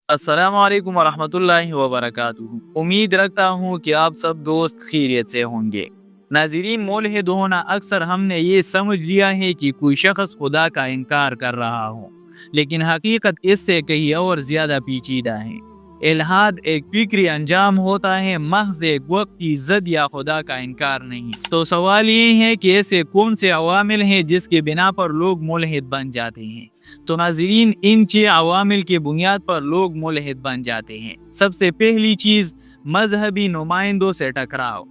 अस्सलाम वालेकुम वरहमतुल्लाहि वबरकातुहू। उम्मीद रखता हूँ कि आप सब दोस्त खैरियत से होंगे। नाज़रीन, मुल्हिद होना अक्सर हमने ये समझ लिया है कि कोई शख्स खुदा का इनकार कर रहा हो, लेकिन हकीकत इससे कहीं और ज़्यादा पेचीदा है। इल्हाद एक फिक्री अंजाम होता है, महज एक वक्ती ज़द या खुदा का इनकार नहीं। तो सवाल ये है कि ऐसे कौन से अवामिल हैं जिसके बिना पर लोग मुल्हिद बन जाते हैं। तो नाज़रीन, इन 6 अवामिल की बुनियाद पर लोग मुल्हिद बन जाते हैं। सबसे पहली चीज़, मजहबी नुमाइंदों से टकराव।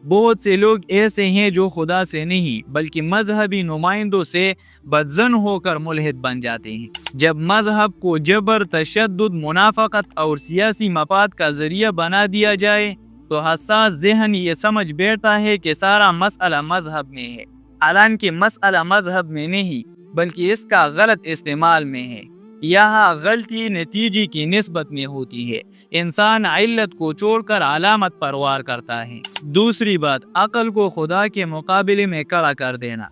बहुत से लोग ऐसे हैं जो खुदा से नहीं बल्कि मजहबी नुमाइंदों से बदजन होकर मुल्हिद बन जाते हैं। जब मजहब को जबर, तशद्दुद, मुनाफकत और सियासी मफाद का जरिया बना दिया जाए तो हसास ज़हन ये समझ बैठता है कि सारा मसला मजहब में है। हालांकि मसला मजहब में नहीं बल्कि इसका गलत इस्तेमाल में है। यहाँ गलती नतीजे की निस्बत में होती है। इंसान इल्लत को छोड़कर अलामत पर वार करता है। दूसरी बात, अक्ल को खुदा के मुकाबले में खड़ा कर देना।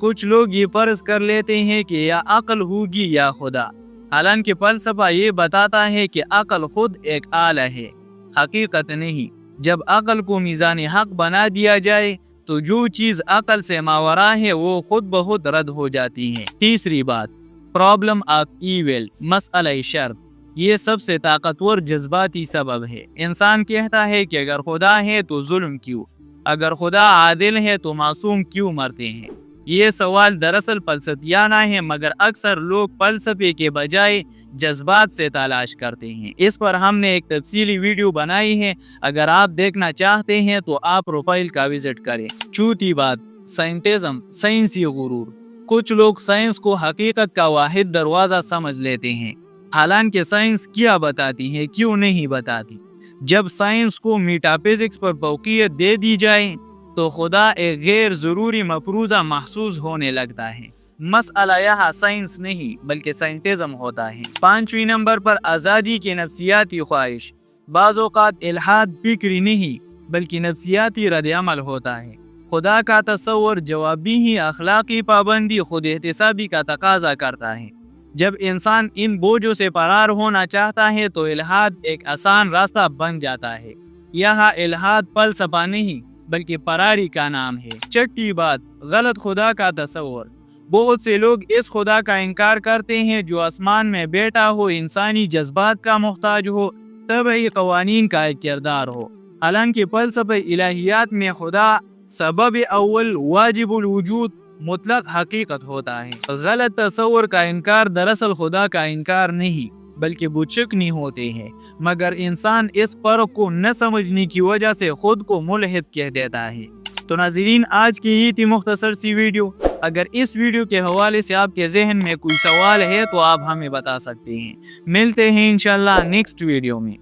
कुछ लोग ये फर्ज कर लेते हैं कि या अक्ल होगी या खुदा, हालांकि फलसफा ये बताता है कि अक्ल खुद एक आला है, हकीकत नहीं। जब अक्ल को मीज़ान हक बना दिया जाए तो जो चीज़ अक्ल से मावरा है वो खुद बहुत रद्द हो जाती है। तीसरी बात, प्रॉब्लम ऑफ ईविल, मसला शर्त। ये सबसे ताकतवर जज्बाती सबब है। इंसान कहता है कि अगर खुदा है तो जुल्म क्यों, अगर खुदा आदिल है तो मासूम क्यों मरते हैं। ये सवाल दरअसल फलसफियाना है, मगर अक्सर लोग फलसफे के बजाय जज्बात से तलाश करते हैं। इस पर हमने एक तफसीली वीडियो बनाई है, अगर आप देखना चाहते हैं तो आप प्रोफाइल का विजिट करें। चौथी बात, साइंटिज्म, साइंसी गुरूर। कुछ लोग साइंस को हकीकत का वाहिद दरवाज़ा समझ लेते हैं, हालांकि साइंस क्या बताती है, क्यों नहीं बताती। जब साइंस को मेटाफिजिक्स पर फौकियत दे दी जाए तो खुदा एक गैर ज़रूरी मफरूज़ा महसूस होने लगता है। मसला यहाँ साइंस नहीं बल्कि साइंटिज्म होता है। 5वें नंबर पर आज़ादी की नफ्सियाती ख्वाहिश। बाज़ औक़ात इल्हाद फिक्री नहीं बल्कि नफ्सियाती रद्द-ए-अमल होता है। खुदा का तस्वुर जवाबी ही अखलाकी पाबंदी, खुद एहतिसाबी का तकाजा करता है। जब इंसान इन बोझों से फरार होना चाहता है तो इल्हाद एक आसान रास्ता बन जाता है। यहाँ इल्हाद फलसफा नहीं बल्कि फरारी का नाम है। छठी बात, गलत खुदा का तस्वुर। बहुत से लोग इस खुदा का इनकार करते हैं जो आसमान में बैठा हो, इंसानी जज्बात का मोहताज हो, तबई कवानीन का एक किरदार हो। हालांकि फलसफे इलाहियात में खुदा सबब अव्वल, वाजिबुल वजूद, मुतलक हकीकत होता है। गलत तस्वुर का इनकार दरअसल खुदा का इनकार नहीं बल्कि बुचकनी होते हैं, मगर इंसान इस फर्क को न समझने की वजह से खुद को मुल्हिद कह देता है। तो नाज़रीन, आज की ये थी मुख्तसर सी वीडियो। अगर इस वीडियो के हवाले से आपके जहन में कोई सवाल है तो आप हमें बता सकते हैं। मिलते हैं इंशाल्लाह नेक्स्ट वीडियो में।